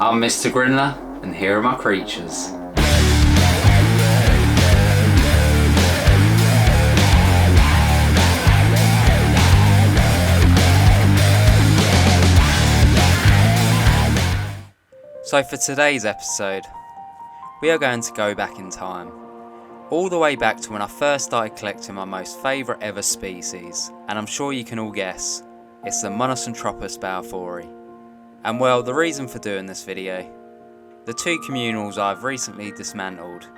I'm Mr. Grindler, and here are my creatures. So for today's episode, we are going to go back in time. All the way back to when I first started collecting my most favourite ever species, and I'm sure you can all guess, it's the Monocentropus Balfouri. And well, the reason for doing this video, the two communals I've recently dismantled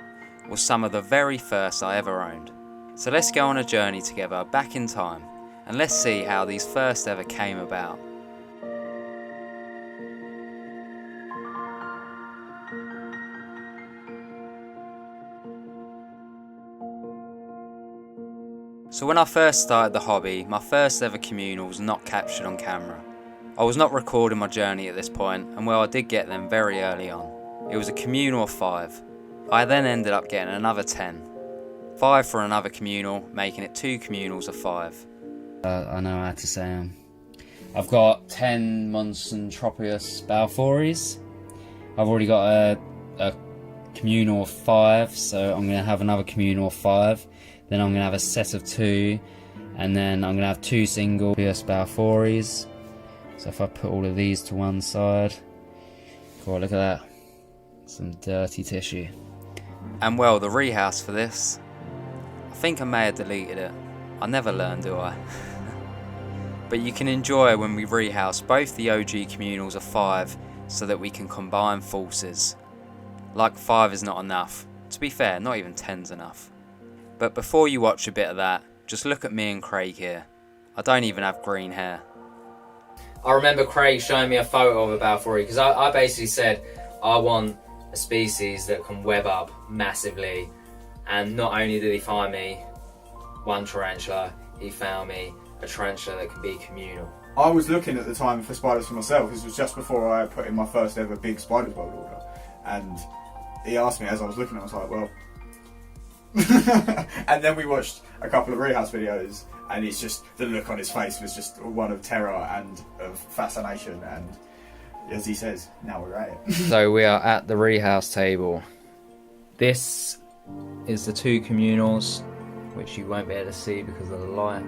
was some of the very first I ever owned. So let's go on a journey together back in time, and let's see how these first ever came about. So when I first started the hobby, my first ever communal was not captured on camera. I was not recording my journey at this point, and well, I did get them very early on. It was a communal of 5. I then ended up getting another 10. 5 for another communal, making it 2 communals of 5. I know how to say them. I've got 10 Monocentropus Balfouris. I've already got a communal of 5, so I'm going to have another communal of 5. Then I'm going to have a set of 2, and then I'm going to have 2 single Balfouris. So if I put all of these to one side, God, look at that, some dirty tissue. And well, the rehouse for this, I think I may have deleted it. I never learn, do I? But you can enjoy when we rehouse both the OG communals of 5 so that we can combine forces. Like 5 is not enough. To be fair, not even 10's enough. But before you watch a bit of that, just look at me and Craig here. I don't even have green hair. I remember Craig showing me a photo of a Balfouri because I basically said I want a species that can web up massively, and not only did he find me one tarantula, he found me a tarantula that can be communal. I was looking at the time for spiders for myself. This was just before I put in my first ever big spiders world order, and he asked me as I was looking, I was like, well. And then we watched a couple of rehouse videos, and it's just the look on his face was just one of terror and of fascination, and as he says, now we're at it. So we are at the rehouse table. This is the 2 communals, which you won't be able to see because of the light.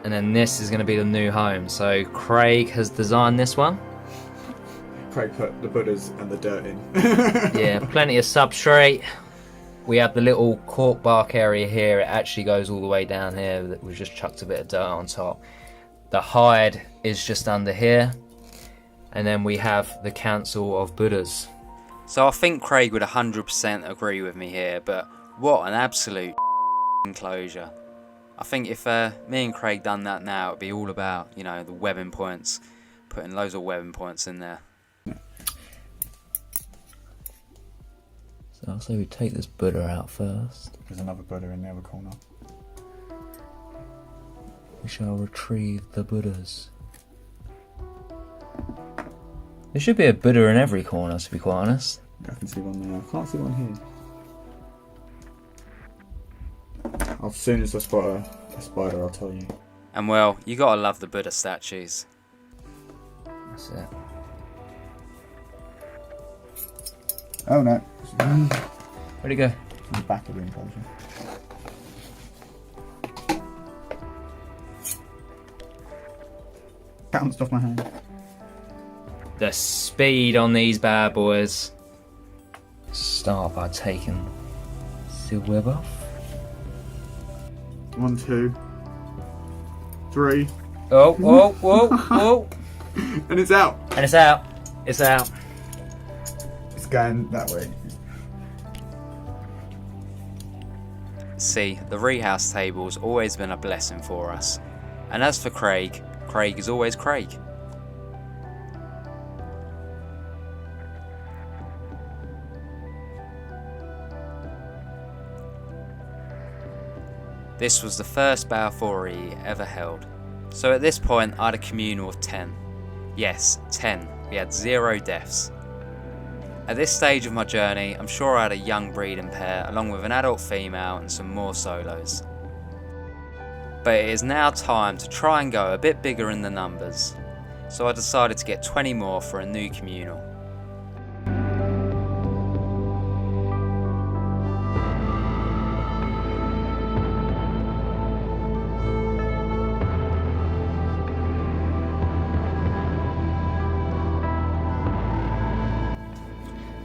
And then this is going to be the new home. So Craig has designed this one. Craig put the Buddhas and the dirt in. Yeah, plenty of substrate. We have the little cork bark area here. It actually goes all the way down here. We've just chucked a bit of dirt on top. The hide is just under here. And then we have the council of Buddhas. So I think Craig would 100% agree with me here, but what an absolute enclosure. I think if me and Craig done that now, it'd be all about, you know, the webbing points. Putting loads of webbing points in there. So I'll say we take this Buddha out first. There's another Buddha in the other corner. We shall retrieve the Buddhas. There should be a Buddha in every corner, to be quite honest. I can see one there. I can't see one here. As soon as I spot a spider, I'll tell you. And well, you gotta love the Buddha statues. That's it. Oh no. Where'd he go? In the back of the enclosure. Bounced off my hand. The speed on these bad boys. Start by taking the web off. 1, 2, 3. Oh, whoa, whoa, whoa. And it's out. And it's out. It's out. It's going that way. See, the rehouse table's always been a blessing for us. And as for Craig, Craig is always Craig. This was the first Balfouri he ever held. So at this point I had a communal of 10. Yes, 10. We had 0 deaths. At this stage of my journey, I'm sure I had a young breeding pair along with an adult female and some more solos. But it is now time to try and go a bit bigger in the numbers. so I decided to get 20 more for a new communal.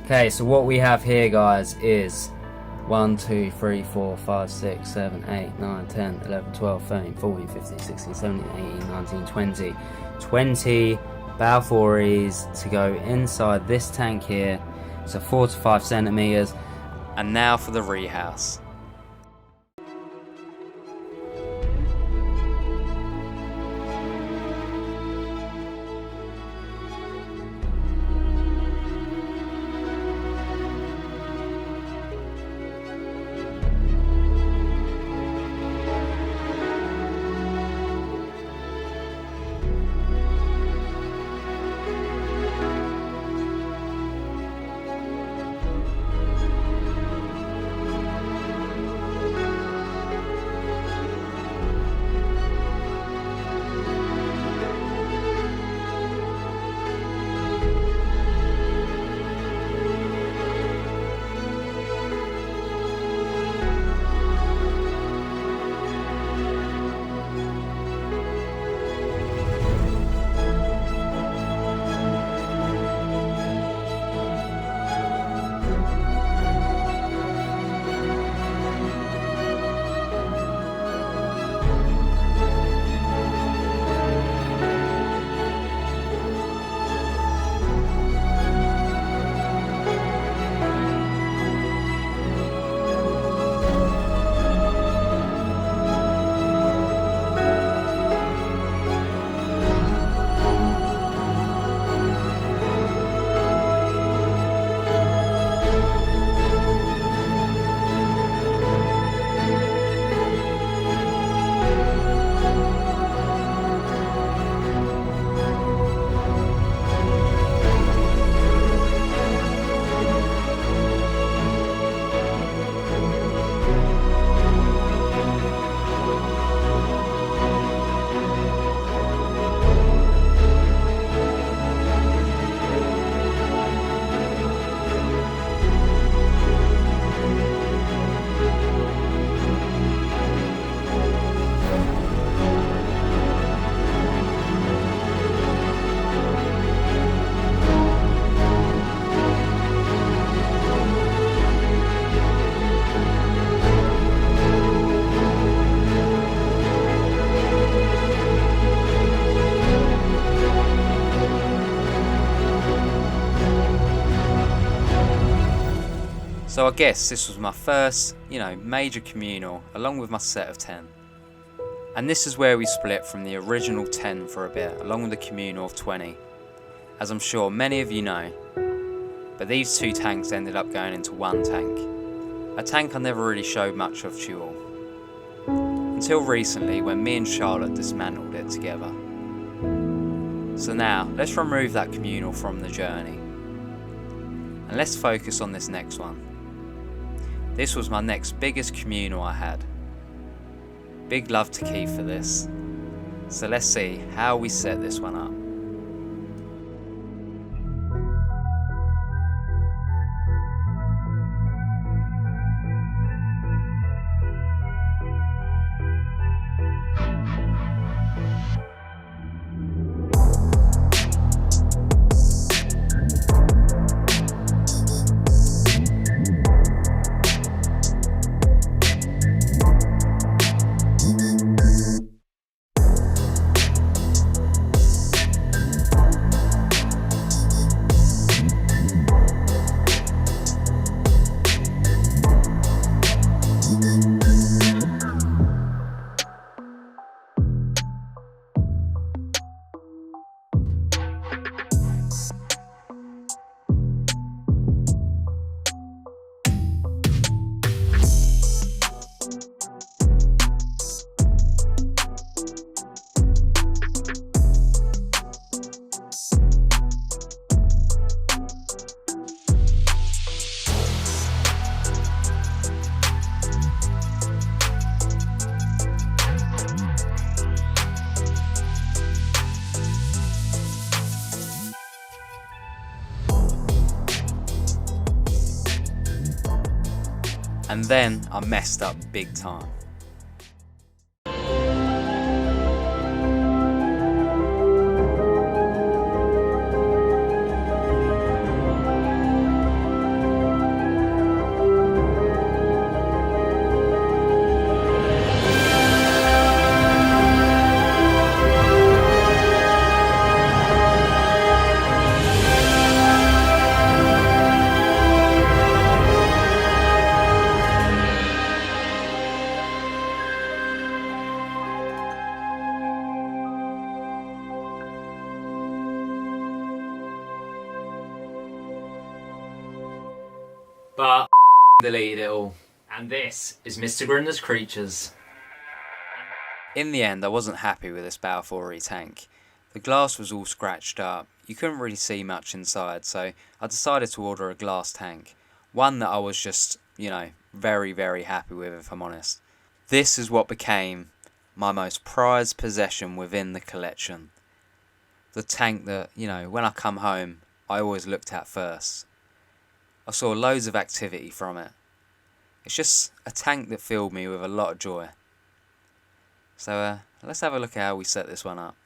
Okay, so what we have here, guys, is 1, 2, 3, 4, 5, 6, 7, 8, 9, 10, 11, 12, 13, 14, 15, 16, 17, 18, 19, 20. 20 Balfouris to go inside this tank here. So 4 to 5 centimeters. And now for the rehouse. So I guess this was my first, major communal, along with my set of 10. And this is where we split from the original 10 for a bit, along with the communal of 20, as I'm sure many of you know. But these two tanks ended up going into one tank, a tank I never really showed much of to you all, until recently when me and Charlotte dismantled it together. So now, let's remove that communal from the journey, and let's focus on this next one. This was my next biggest communal I had. Big love to Keith for this. So let's see how we set this one up. And then I messed up big time. But delete it all. And this is Mr. Grindlers Creatures. In the end, I wasn't happy with this Balfouri tank. The glass was all scratched up, you couldn't really see much inside, so I decided to order a glass tank. One that I was just, very, very happy with, if I'm honest. This is what became my most prized possession within the collection. The tank that, when I come home, I always looked at first. I saw loads of activity from it. It's just a tank that filled me with a lot of joy. So let's have a look at how we set this one up.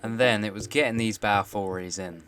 And then it was getting these Balfouris in.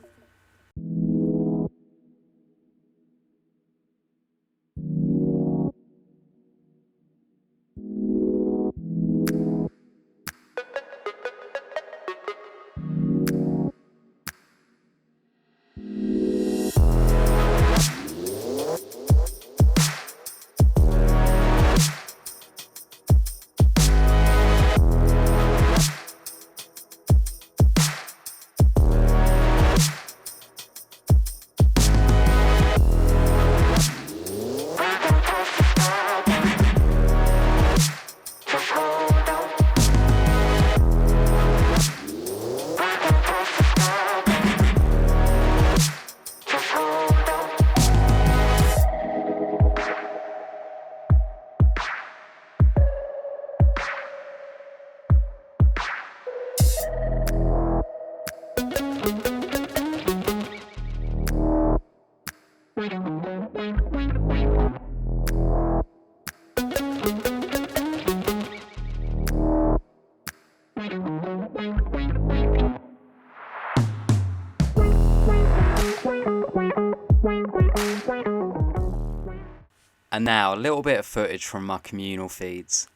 And now, a little bit of footage from my communal feeds.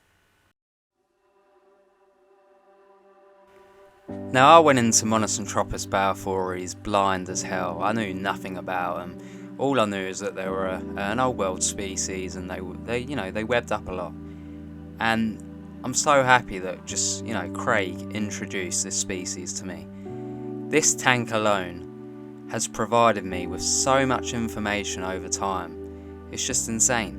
Now, I went into Monocentropus Balfouri's blind as hell. I knew nothing about them. All I knew is that they were an old world species, and they webbed up a lot. And I'm so happy that Craig introduced this species to me. This tank alone has provided me with so much information over time. It's just insane.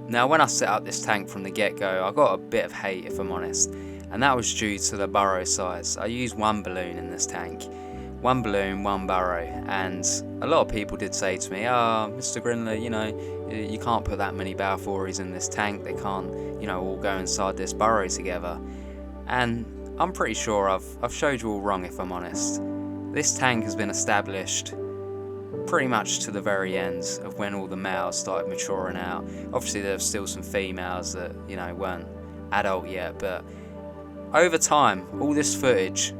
Now when I set up this tank from the get-go, I got a bit of hate if I'm honest, and that was due to the burrow size. I used one balloon in this tank. One balloon, one burrow, and a lot of people did say to me, Mr. Grindler, you can't put that many Balfouris in this tank, they can't, all go inside this burrow together. And I'm pretty sure I've showed you all wrong if I'm honest. This tank has been established pretty much to the very end of when all the males started maturing out. Obviously there's still some females that, weren't adult yet, but over time, all this footage,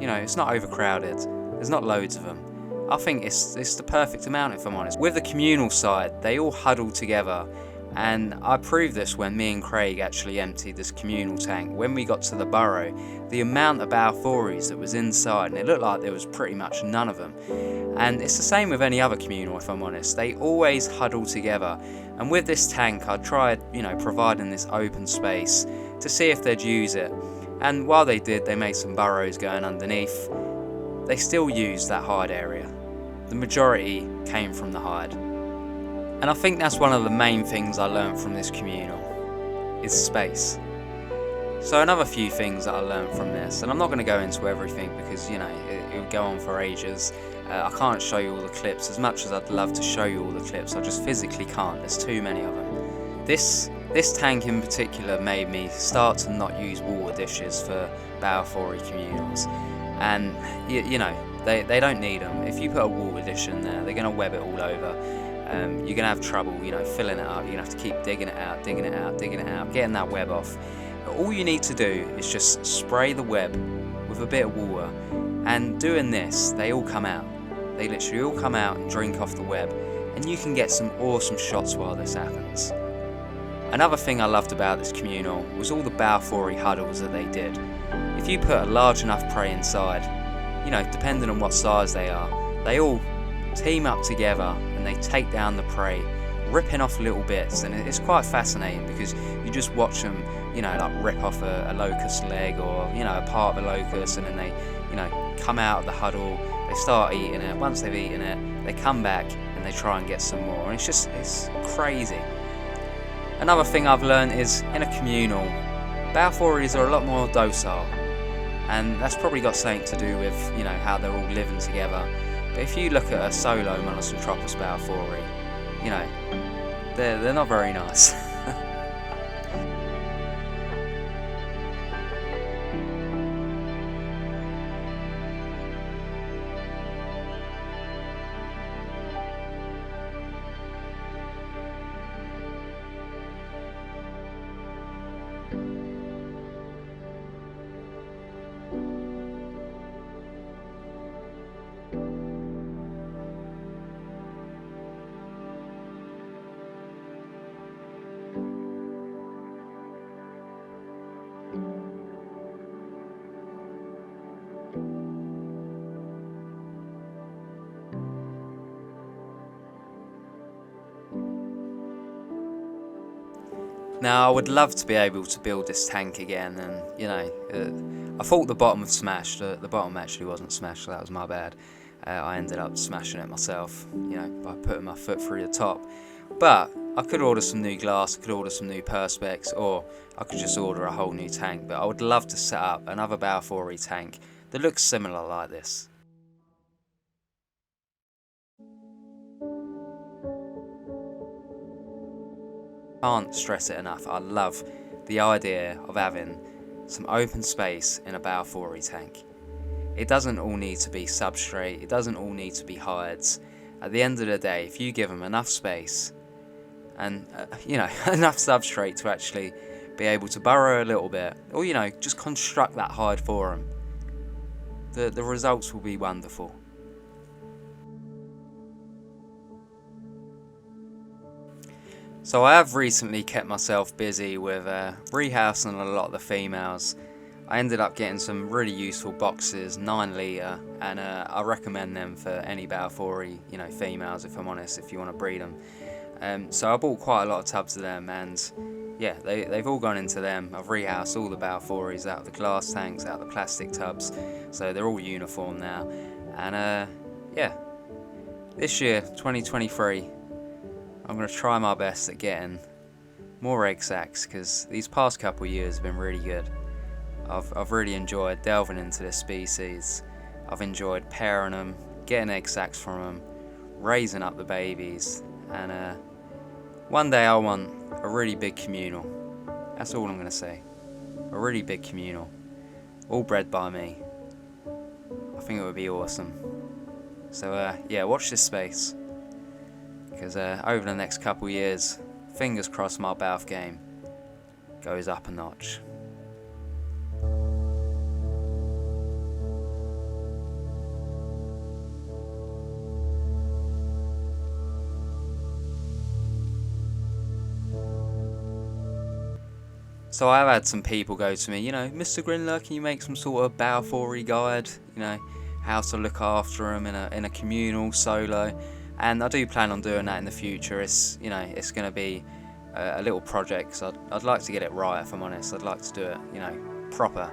it's not overcrowded. There's not loads of them. I think it's the perfect amount if I'm honest. With the communal side, they all huddle together, and I proved this when me and Craig actually emptied this communal tank. When we got to the burrow, the amount of Balfouris that was inside, and it looked like there was pretty much none of them. And it's the same with any other communal if I'm honest. They always huddle together. And with this tank, I tried, providing this open space to see if they'd use it. And while they did, they made some burrows going underneath. They still used that hide area. The majority came from the hide. And I think that's one of the main things I learned from this communal, is space. So another few things that I learned from this, and I'm not going to go into everything because, it would go on for ages. I can't show you all the clips. As much as I'd love to show you all the clips, I just physically can't. There's too many of them. This tank in particular made me start to not use water dishes for Balfouri communals. And, they don't need them. If you put a water dish in there, they're going to web it all over. You're going to have trouble, filling it up. You're going to have to keep digging it out, getting that web off. All you need to do is just spray the web with a bit of water, and doing this, they all come out. They literally all come out and drink off the web, and you can get some awesome shots while this happens. Another thing I loved about this communal was all the Balfouri huddles that they did. If you put a large enough prey inside, depending on what size they are, they all team up together and they take down the prey, ripping off little bits, and it's quite fascinating because you just watch them, rip off a locust leg or, a part of a locust, and then they, come out of the huddle, they start eating it. Once they've eaten it, they come back and they try and get some more, and it's crazy. Another thing I've learned is, in a communal, Balfouris are a lot more docile, and that's probably got something to do with, how they're all living together. But if you look at a solo Monocentropus Balfouri, they're not very nice. Now, I would love to be able to build this tank again, and I thought the bottom was smashed. The bottom actually wasn't smashed, so that was my bad. I ended up smashing it myself, by putting my foot through the top. But I could order some new glass, I could order some new perspex, or I could just order a whole new tank. But I would love to set up another Balfouri tank that looks similar like this. Can't stress it enough, I love the idea of having some open space in a Balfouri tank. It doesn't all need to be substrate, it doesn't all need to be hides. At the end of the day, if you give them enough space and enough substrate to actually be able to burrow a little bit, or just construct that hide for them, the results will be wonderful. So I have recently kept myself busy with rehousing a lot of the females. I ended up getting some really useful boxes, 9 litre, and I recommend them for any Balfouri, females, if I'm honest, if you want to breed them. So I bought quite a lot of tubs of them, and yeah, they've all gone into them. I've rehoused all the Balfouris out of the glass tanks, out of the plastic tubs, so they're all uniform now. And yeah, this year, 2023, I'm going to try my best at getting more egg sacs, because these past couple of years have been really good. I've really enjoyed delving into this species. I've enjoyed pairing them, getting egg sacs from them, raising up the babies, and one day I want a really big communal. That's all I'm going to say. A really big communal. All bred by me. I think it would be awesome. So yeah, watch this space. Because over the next couple years, fingers crossed my Balf game goes up a notch. So I've had some people go to me, you know, Mr. Grindler, can you make some sort of Balfouri guide? You know, how to look after them in a communal solo. And I do plan on doing that in the future. It's, you know, it's going to be a little project, because I'd like to get it right, if I'm honest. I'd like to do it, you know, proper,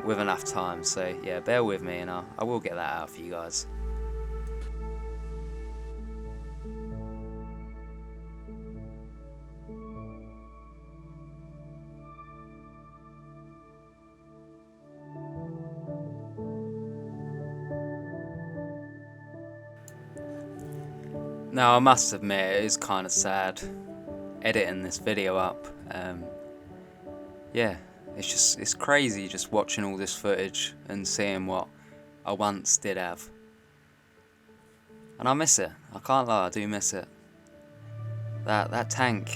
with enough time. So yeah, bear with me, and I will get that out for you guys. Now, I must admit, it is kind of sad editing this video up. Yeah, it's crazy just watching all this footage and seeing what I once did have. And I miss it. I can't lie, I do miss it. That tank,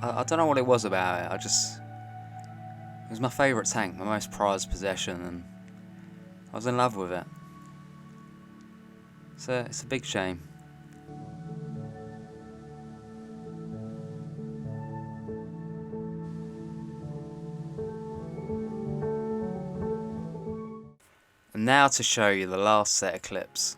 I don't know what it was about it. It was my favourite tank, my most prized possession, and I was in love with it. So it's a big shame. And now to show you the last set of clips.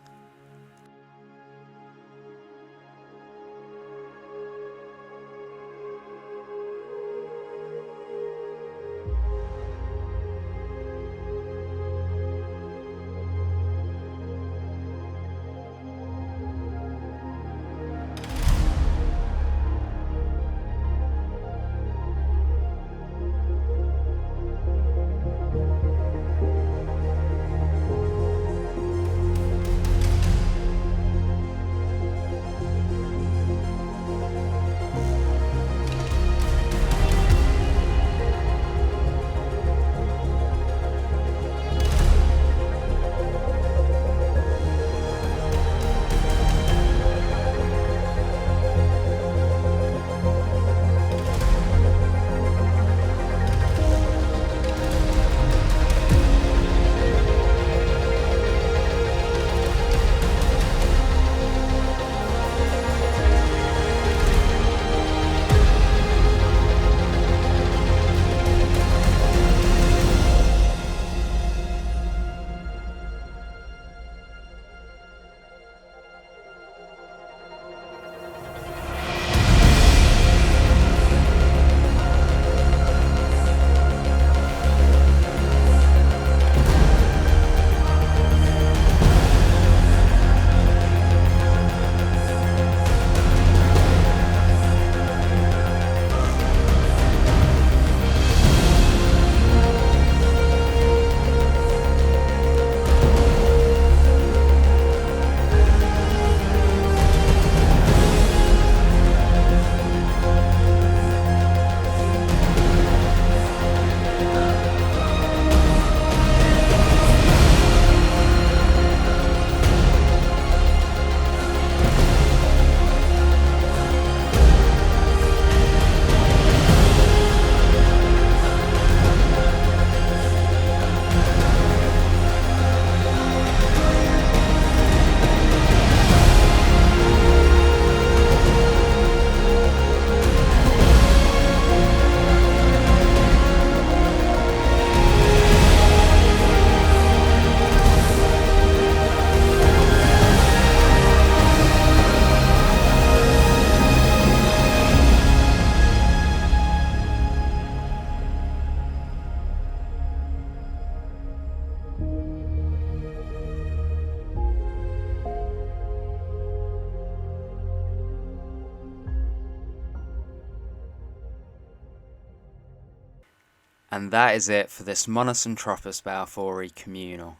And that is it for this Monocentropus Balfouri communal.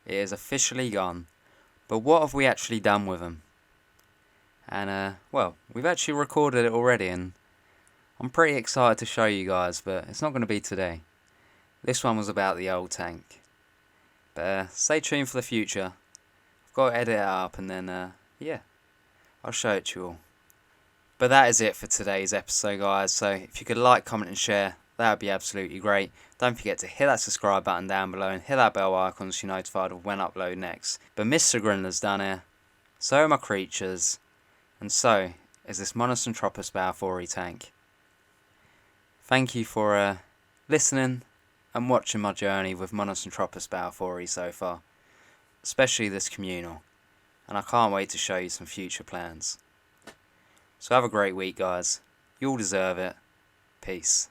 It is officially gone, but what have we actually done with him? And well, we've actually recorded it already, and I'm pretty excited to show you guys, but it's not going to be today. This one was about the old tank. But stay tuned for the future. I've got to edit it up, and then yeah, I'll show it to you all. But that is it for today's episode, guys. So if you could like, comment and share, that would be absolutely great. Don't forget to hit that subscribe button down below and hit that bell icon so you're notified of when I upload next. But Mr. Grindler's done here. So are my creatures. And so is this Monocentropus Balfouri tank. Thank you for listening and watching my journey with Monocentropus Balfouri so far. Especially this communal. And I can't wait to show you some future plans. So have a great week, guys. You all deserve it. Peace.